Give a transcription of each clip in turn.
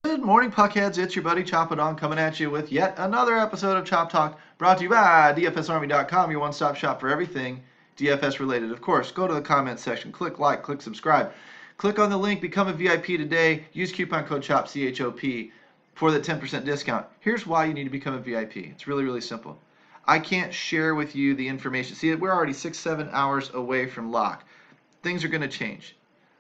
Good morning, puckheads. It's your buddy Choppadon coming at you with yet another episode of Chop Talk, brought to you by DFSArmy.com, your one-stop shop for everything DFS related. Of course, go to the comments section, click like, click subscribe, click on the link, become a VIP today. Use coupon code CHOP CHOP for the 10% discount. Here's why you need to become a VIP. It's really, really simple. I can't share with you the information. See, we're already 6-7 hours away from lock. Things are going to change.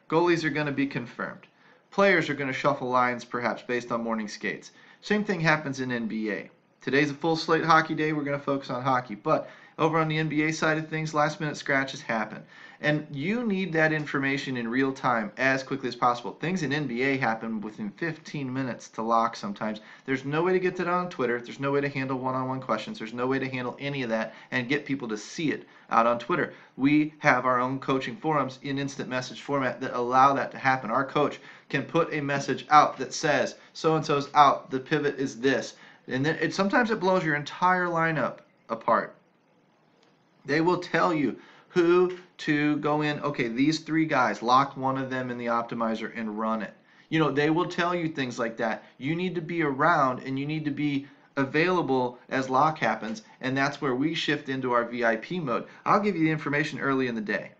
Goalies are going to be confirmed. Players are going to shuffle lines perhaps based on morning skates. Same thing happens in NBA. Today's a full slate hockey day. We're going to focus on hockey. But over on the NBA side of things, last minute scratches happen. And you need that information in real time as quickly as possible. Things in NBA happen within 15 minutes to lock sometimes. There's no way to get that on Twitter. There's no way to handle one-on-one questions. There's no way to handle any of that and get people to see it out on Twitter. We have our own coaching forums in instant message format that allow that to happen. Our coach can put a message out that says, so-and-so's out, the pivot is this. And then sometimes it blows your entire lineup apart. They will tell you who to go in. Okay, these three guys, lock one of them in the optimizer and run it. They will tell you things like that. You need to be around and you need to be available as lock happens, and that's where we shift into our VIP mode. I'll give you the information early in the day,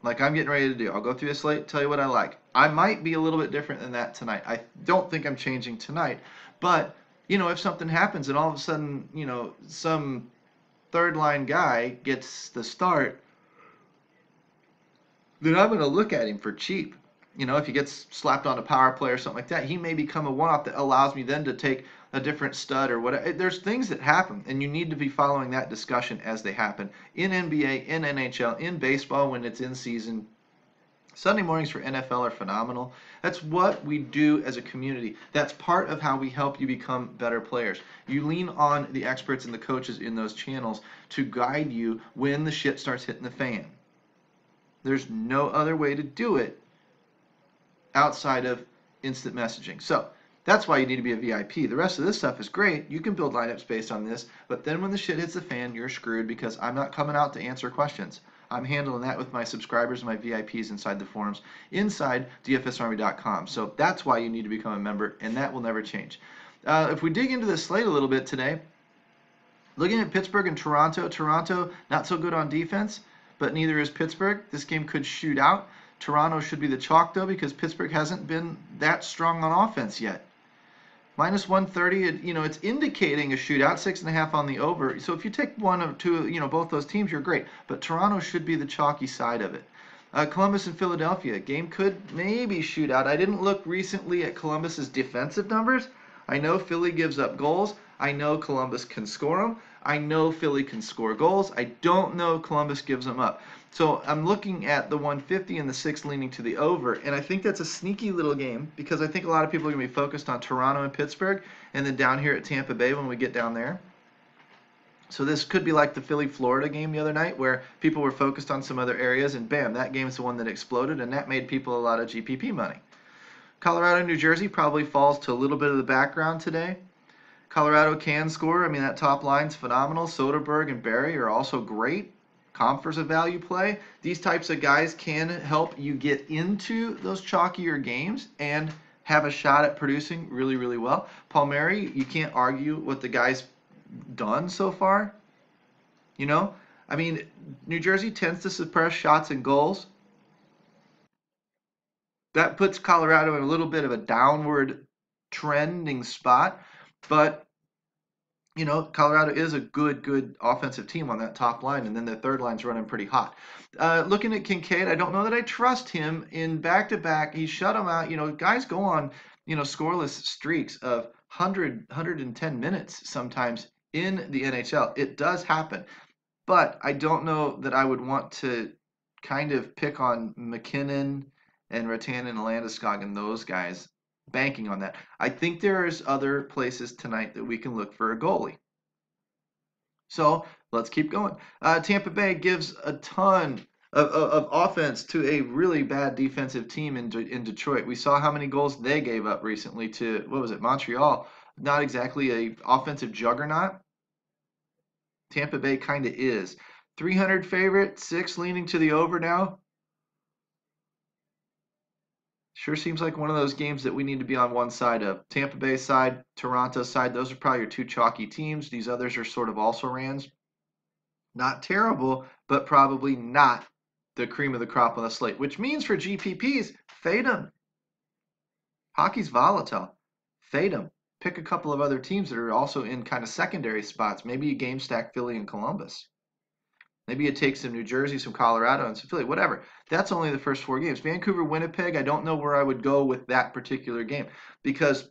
like I'm getting ready to do. I'll go through a slate, tell you what I like. I might be a little bit different than that tonight. I don't think I'm changing tonight, but if something happens and all of a sudden, some third line guy gets the start, then I'm going to look at him for cheap. If he gets slapped on a power play or something like that, he may become a one-off that allows me then to take a different stud or whatever. There's things that happen, and you need to be following that discussion as they happen in NBA, in NHL, in baseball when it's in season. Sunday mornings for NFL are phenomenal. That's what we do as a community. That's part of how we help you become better players. You lean on the experts and the coaches in those channels to guide you when the shit starts hitting the fan. There's no other way to do it outside of instant messaging. So that's why you need to be a VIP. The rest of this stuff is great. You can build lineups based on this, but then when the shit hits the fan, you're screwed because I'm not coming out to answer questions. I'm handling that with my subscribers and my VIPs inside the forums, inside DFSArmy.com. So that's why you need to become a member, and that will never change. If we dig into the slate a little bit today, looking at Pittsburgh and Toronto. Toronto, not so good on defense, but neither is Pittsburgh. This game could shoot out. Toronto should be the chalk, though, because Pittsburgh hasn't been that strong on offense yet. Minus 130, it's indicating a shootout, 6.5 on the over. So if you take one or two, both those teams, you're great. But Toronto should be the chalky side of it. Columbus and Philadelphia, game could maybe shoot out. I didn't look recently at Columbus's defensive numbers. I know Philly gives up goals. I know Columbus can score them. I know Philly can score goals. I don't know Columbus gives them up. So I'm looking at the 150 and the 6 leaning to the over, and I think that's a sneaky little game because I think a lot of people are going to be focused on Toronto and Pittsburgh and then down here at Tampa Bay when we get down there. So this could be like the Philly-Florida game the other night where people were focused on some other areas, and bam, that game's the one that exploded, and that made people a lot of GPP money. Colorado, New Jersey probably falls to a little bit of the background today. Colorado can score. I mean, that top line's phenomenal. Soderberg and Barry are also great. Comfort's a value play. These types of guys can help you get into those chalkier games and have a shot at producing really, really well. Palmieri, you can't argue what the guy's done so far. I mean, New Jersey tends to suppress shots and goals. That puts Colorado in a little bit of a downward trending spot, but Colorado is a good offensive team on that top line, and then the third line's running pretty hot. Looking at Kincaid, I don't know that I trust him in back-to-back. He shut them out. Guys go on, scoreless streaks of 110 minutes sometimes in the NHL. It does happen, but I don't know that I would want to kind of pick on McKinnon and Rattan and Landeskog and those guys banking on that. I think there's other places tonight that we can look for a goalie. So let's keep going. Tampa Bay gives a ton of offense to a really bad defensive team in Detroit. We saw how many goals they gave up recently to, what was it, Montreal. Not exactly a offensive juggernaut. Tampa Bay kind of is. 300 favorite, 6 leaning to the over now. Sure seems like one of those games that we need to be on one side of. Tampa Bay side, Toronto side, those are probably your two chalky teams. These others are sort of also rans. Not terrible, but probably not the cream of the crop on the slate, which means for GPPs, fade them. Hockey's volatile. Fade them. Pick a couple of other teams that are also in kind of secondary spots. Maybe you game stack Philly and Columbus. Maybe you take some New Jersey, some Colorado, and some Philly, whatever. That's only the first 4 games. Vancouver, Winnipeg, I don't know where I would go with that particular game because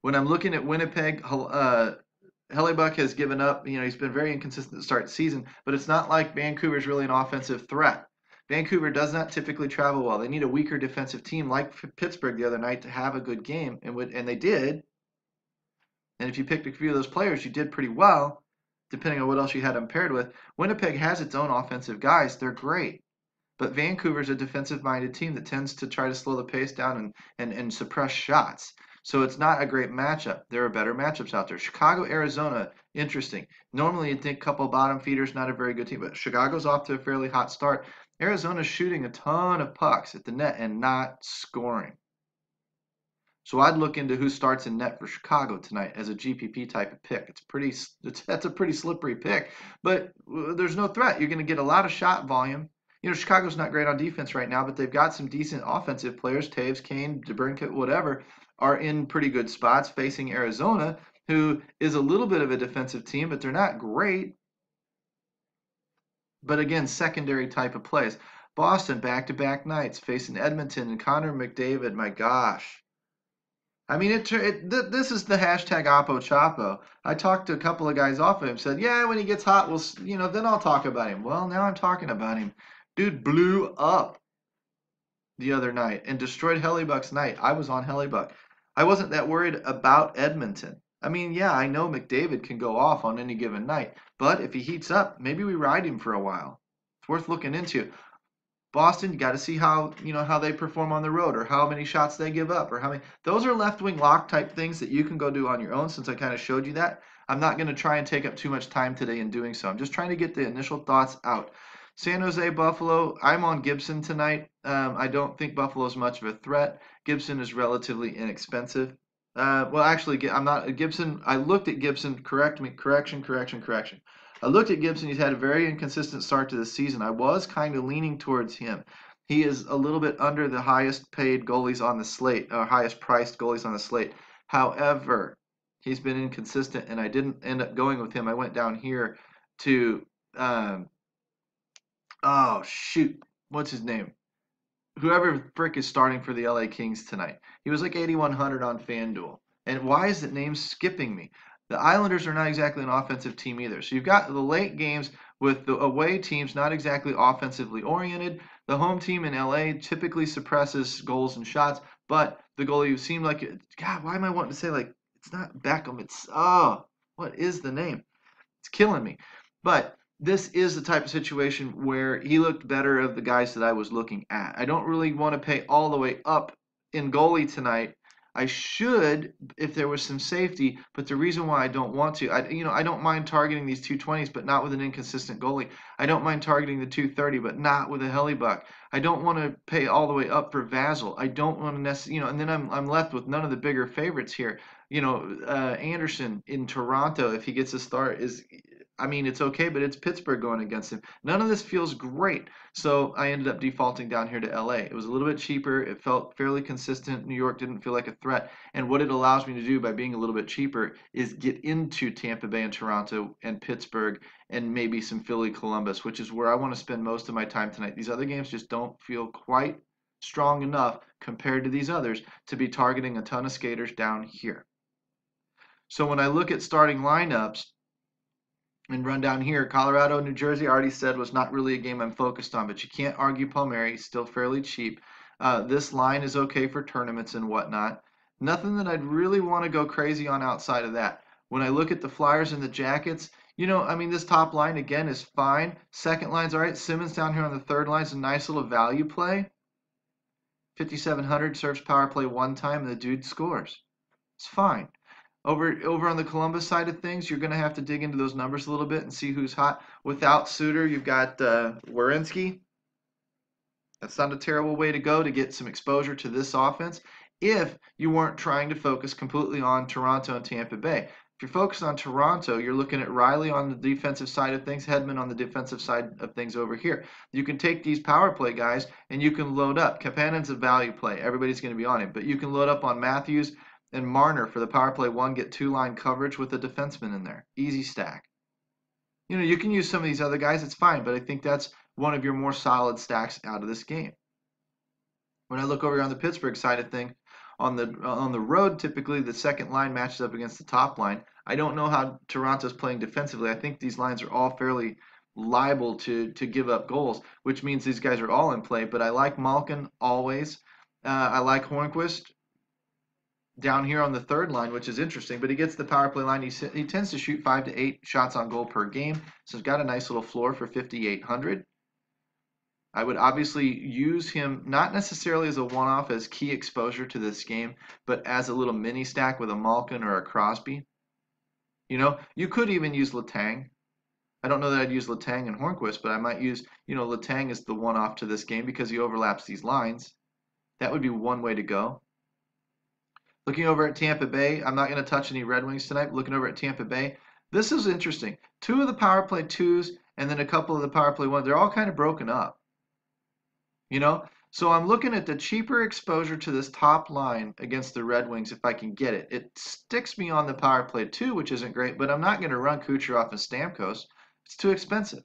when I'm looking at Winnipeg, Hellebuck has given up. He's been very inconsistent to start the season, but it's not like Vancouver's really an offensive threat. Vancouver does not typically travel well. They need a weaker defensive team like Pittsburgh the other night to have a good game, and they did. And if you picked a few of those players, you did pretty well, depending on what else you had them paired with. Winnipeg has its own offensive guys. They're great. But Vancouver's a defensive-minded team that tends to try to slow the pace down and suppress shots. So it's not a great matchup. There are better matchups out there. Chicago, Arizona, interesting. Normally you'd think couple bottom feeders, not a very good team, but Chicago's off to a fairly hot start. Arizona's shooting a ton of pucks at the net and not scoring. So I'd look into who starts in net for Chicago tonight as a GPP type of pick. That's a pretty slippery pick, but there's no threat. You're going to get a lot of shot volume. Chicago's not great on defense right now, but they've got some decent offensive players. Taves, Kane, DeBrincat, whatever, are in pretty good spots facing Arizona, who is a little bit of a defensive team, but they're not great. But again, secondary type of plays. Boston, back-to-back nights, facing Edmonton and Connor McDavid. My gosh. I mean, this is the hashtag Oppo Chapo. I talked to a couple of guys off of him, said, yeah, when he gets hot, then I'll talk about him. Well, now I'm talking about him. Dude blew up the other night and destroyed Hellebuck's night. I was on Hellebuck. I wasn't that worried about Edmonton. I mean, yeah, I know McDavid can go off on any given night, but if he heats up, maybe we ride him for a while. It's worth looking into. Boston, you got to see how they perform on the road, or how many shots they give up, or how many. Those are left wing lock type things that you can go do on your own. Since I kind of showed you that, I'm not going to try and take up too much time today in doing so. I'm just trying to get the initial thoughts out. San Jose, Buffalo. I'm on Gibson tonight. I don't think Buffalo is much of a threat. Gibson is relatively inexpensive. Well, actually, I'm not Gibson. I looked at Gibson. Correction. I looked at Gibson. He's had a very inconsistent start to the season. I was kind of leaning towards him. He is a little bit under the highest paid goalies on the slate, or highest priced goalies on the slate. However, he's been inconsistent, and I didn't end up going with him. I went down here to, oh, shoot. What's his name? Whoever frick is starting for the LA Kings tonight. He was like 8,100 on Fanduel. And why is the name skipping me? The Islanders are not exactly an offensive team either. So you've got the late games with the away teams not exactly offensively oriented. The home team in LA typically suppresses goals and shots, but the goalie seemed like, God, why am I wanting to say, like, it's not Beckham, it's, what is the name? It's killing me. But this is the type of situation where he looked better of the guys that I was looking at. I don't really want to pay all the way up in goalie tonight. I should if there was some safety, but the reason why I don't want to, I don't mind targeting these 220s, but not with an inconsistent goalie. I don't mind targeting the 230, but not with a Hellebuck. I don't want to pay all the way up for Vasil. I don't want to necessarily, and then I'm left with none of the bigger favorites here. Anderson in Toronto, if he gets a start, it's okay, but it's Pittsburgh going against him. None of this feels great. So I ended up defaulting down here to LA. It was a little bit cheaper. It felt fairly consistent. New York didn't feel like a threat. And what it allows me to do by being a little bit cheaper is get into Tampa Bay and Toronto and Pittsburgh and maybe some Philly, Columbus, which is where I want to spend most of my time tonight. These other games just don't feel quite strong enough compared to these others to be targeting a ton of skaters down here. So when I look at starting lineups, and run down here, Colorado, New Jersey, I already said was not really a game I'm focused on, but you can't argue Palmieri, still fairly cheap. This line is okay for tournaments and whatnot. Nothing that I'd really want to go crazy on outside of that. When I look at the Flyers and the Jackets, this top line, again, is fine. Second line's all right. Simmons down here on the third line is a nice little value play. 5,700 serves power play one time, and the dude scores. It's fine. Over on the Columbus side of things, you're going to have to dig into those numbers a little bit and see who's hot. Without Suter, you've got Werenski. That's not a terrible way to go to get some exposure to this offense if you weren't trying to focus completely on Toronto and Tampa Bay. If you're focused on Toronto, you're looking at Riley on the defensive side of things, Hedman on the defensive side of things over here. You can take these power play guys and you can load up. Kapanen's a value play. Everybody's going to be on him. But you can load up on Matthews and Marner for the power play one, get two-line coverage with a defenseman in there. Easy stack. You know, you can use some of these other guys, it's fine, but I think that's one of your more solid stacks out of this game. When I look over on the Pittsburgh side of things, on the road, typically the second line matches up against the top line. I don't know how Toronto's playing defensively. I think these lines are all fairly liable to give up goals, which means these guys are all in play. But I like Malkin always. I like Hornquist down here on the third line, which is interesting. But he gets the power play line. He tends to shoot 5 to 8 shots on goal per game, so he's got a nice little floor for 5,800. I would obviously use him not necessarily as a one-off as key exposure to this game, but as a little mini stack with a Malkin or a Crosby. You know, you could even use Letang. I don't know that I'd use Letang and Hornquist, but I might use, Letang as the one-off to this game because he overlaps these lines. That would be one way to go. Looking over at Tampa Bay, I'm not going to touch any Red Wings tonight. Looking over at Tampa Bay, this is interesting. 2 of the power play 2s and then a couple of the power play 1s, they're all kind of broken up. So I'm looking at the cheaper exposure to this top line against the Red Wings if I can get it. It sticks me on the power play 2, which isn't great, but I'm not going to run Kucherov and Stamkos. It's too expensive.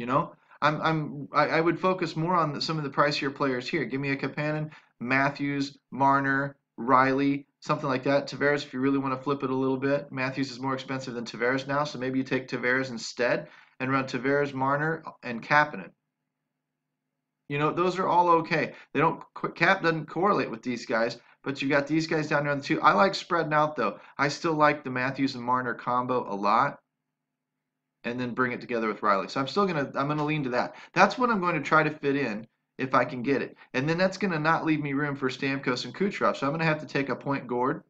I would focus more on some of the pricier players here. Give me a Kapanen, Matthews, Marner, Riley, something like that. Tavares, if you really want to flip it a little bit. Matthews is more expensive than Tavares now, so maybe you take Tavares instead and run Tavares, Marner, and Kapanen. Those are all okay. Cap doesn't correlate with these guys, but you got these guys down there on the 2. I like spreading out though. I still like the Matthews and Marner combo a lot, and then bring it together with Riley. So I'm gonna lean to that. That's what I'm going to try to fit in if I can get it, and then that's gonna not leave me room for Stamkos and Kucherov. So I'm gonna have to take a point Gord.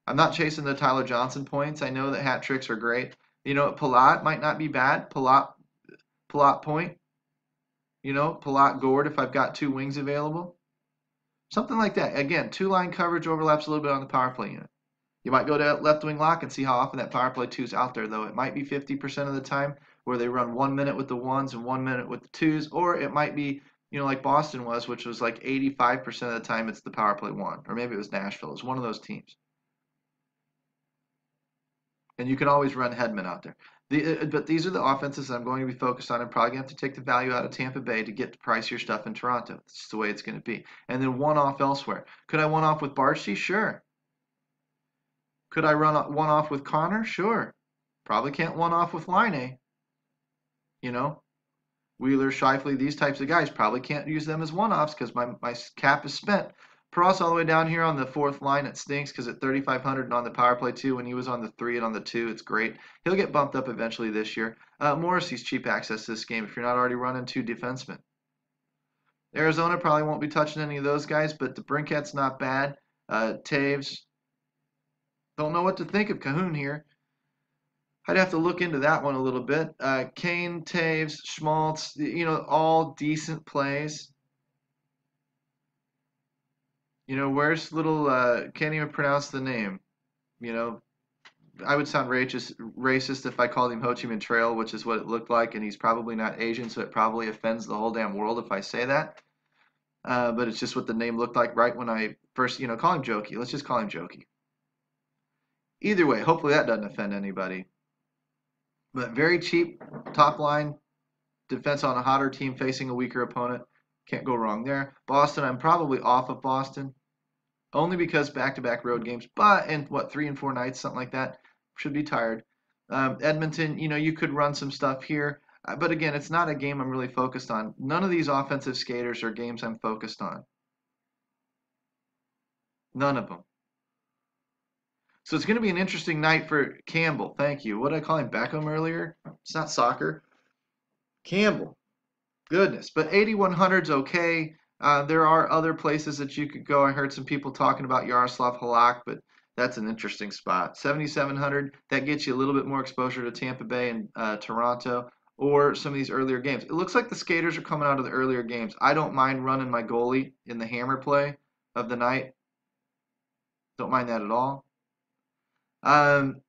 I'm not chasing the Tyler Johnson points. I know that hat tricks are great. Palat might not be bad. Palat point. Palat Gord if I've got 2 wings available. Something like that. Again, 2-line coverage overlaps a little bit on the power play unit. You might go to left wing lock and see how often that power play 2 is out there, though. It might be 50% of the time where they run 1 minute with the 1s and 1 minute with the 2s, or it might be, like Boston was, which was like 85% of the time it's the power play 1, or maybe it was Nashville. It was one of those teams. And you can always run Hedman out there. But these are the offenses I'm going to be focused on. I'm probably going to have to take the value out of Tampa Bay to get the pricier stuff in Toronto. That's the way it's going to be. And then one-off elsewhere. Could I one-off with Barshy? Sure. Could I run one-off with Connor? Sure. Probably can't one-off with Line. Wheeler, Scheifele, these types of guys. Probably can't use them as one-offs because my cap is spent. Pross all the way down here on the 4th line, it stinks because at 3,500 and on the power play 2, when he was on the 3 and on the 2, it's great. He'll get bumped up eventually this year. Morrissey's cheap access to this game if you're not already running 2 defensemen. Arizona probably won't be touching any of those guys, but the Brinket's not bad. Taves. Don't know what to think of Cahoon here. I'd have to look into that one a little bit. Kane, Taves, Schmaltz, all decent plays. Where's little, can't even pronounce the name. I would sound racist if I called him Ho Chi Minh Trail, which is what it looked like, and he's probably not Asian, so it probably offends the whole damn world if I say that. But it's just what the name looked like right when I first, call him Jokey. Let's just call him Jokey. Either way, hopefully that doesn't offend anybody. But very cheap, top line, defense on a hotter team facing a weaker opponent. Can't go wrong there. Boston, I'm probably off of Boston. Only because back-to-back road games. But in, 3 and 4 nights, something like that. Should be tired. Edmonton, you could run some stuff here. But again, it's not a game I'm really focused on. None of these offensive skaters are games I'm focused on. None of them. So it's going to be an interesting night for Campbell. Thank you. What did I call him? Beckham earlier? It's not soccer. Campbell. Goodness. But 8,100's okay. There are other places that you could go. I heard some people talking about Yaroslav Halak, but that's an interesting spot. 7,700, that gets you a little bit more exposure to Tampa Bay and Toronto. or some of these earlier games. It looks like the skaters are coming out of the earlier games. I don't mind running my goalie in the hammer play of the night. Don't mind that at all. Um,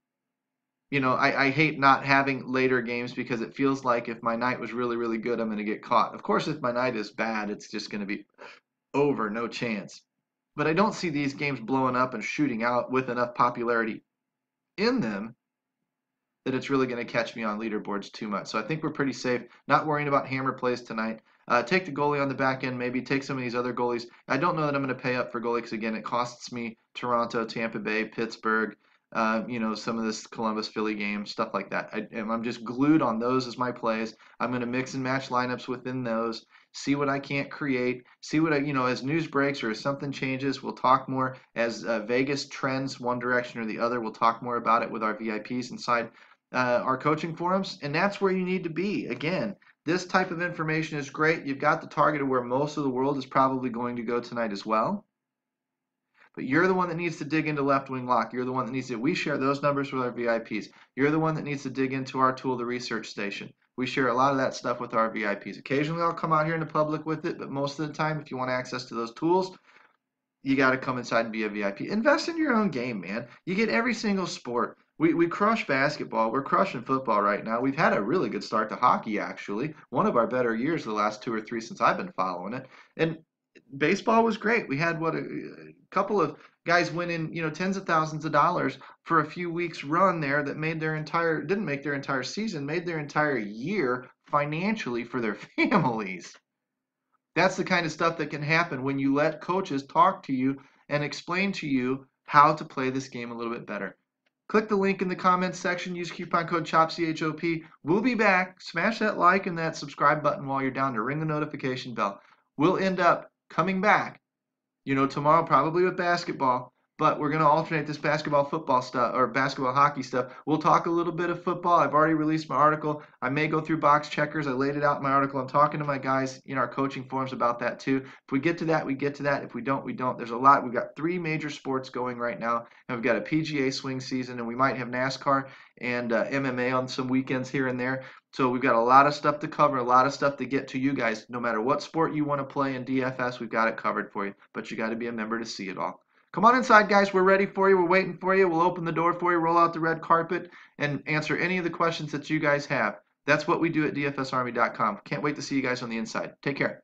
I hate not having later games because it feels like if my night was really, really good, I'm going to get caught. Of course, if my night is bad, it's just going to be over, no chance. But I don't see these games blowing up and shooting out with enough popularity in them that it's really going to catch me on leaderboards too much. So I think we're pretty safe, not worrying about hammer plays tonight. Take the goalie on the back end, maybe take some of these other goalies. I don't know that I'm going to pay up for goalie because, again, it costs me Toronto, Tampa Bay, Pittsburgh, some of this Columbus, Philly game, stuff like that. I'm just glued on those as my plays. I'm going to mix and match lineups within those, see what I can't create, see what as news breaks or as something changes, we'll talk more. As Vegas trends one direction or the other, we'll talk more about it with our VIPs inside our coaching forums, and that's where you need to be. Again, this type of information is great. You've got the target of where most of the world is probably going to go tonight as well. But you're the one that needs to dig into left wing lock. You're the one that needs to. We share those numbers with our VIPs. You're the one that needs to dig into our tool, the research station. We share a lot of that stuff with our VIPs. Occasionally, I'll come out here in the public with it, but most of the time, if you want access to those tools, you got to come inside and be a VIP. Invest in your own game, man. You get every single sport. We crush basketball. We're crushing football right now. We've had a really good start to hockey, actually. One of our better years the last 2 or 3 since I've been following it. And baseball was great. We had a couple of guys winning, tens of thousands of dollars for a few weeks run there that didn't make their entire season, made their entire year financially for their families. That's the kind of stuff that can happen when you let coaches talk to you and explain to you how to play this game a little bit better. Click the link in the comments section. Use coupon code CHOP, CHOP. We'll be back. Smash that like and that subscribe button while you're down to ring the notification bell. We'll end up coming back, tomorrow probably with basketball. But we're going to alternate this basketball football stuff or basketball hockey stuff. We'll talk a little bit of football. I've already released my article. I may go through box checkers. I laid it out in my article. I'm talking to my guys in our coaching forums about that too. If we get to that, we get to that. If we don't, we don't. There's a lot. We've got 3 major sports going right now. And we've got a PGA swing season, and we might have NASCAR and MMA on some weekends here and there. So we've got a lot of stuff to cover, a lot of stuff to get to you guys. No matter what sport you want to play in DFS, we've got it covered for you. But you got to be a member to see it all. Come on inside, guys. We're ready for you. We're waiting for you. We'll open the door for you, roll out the red carpet, and answer any of the questions that you guys have. That's what we do at DFSArmy.com. Can't wait to see you guys on the inside. Take care.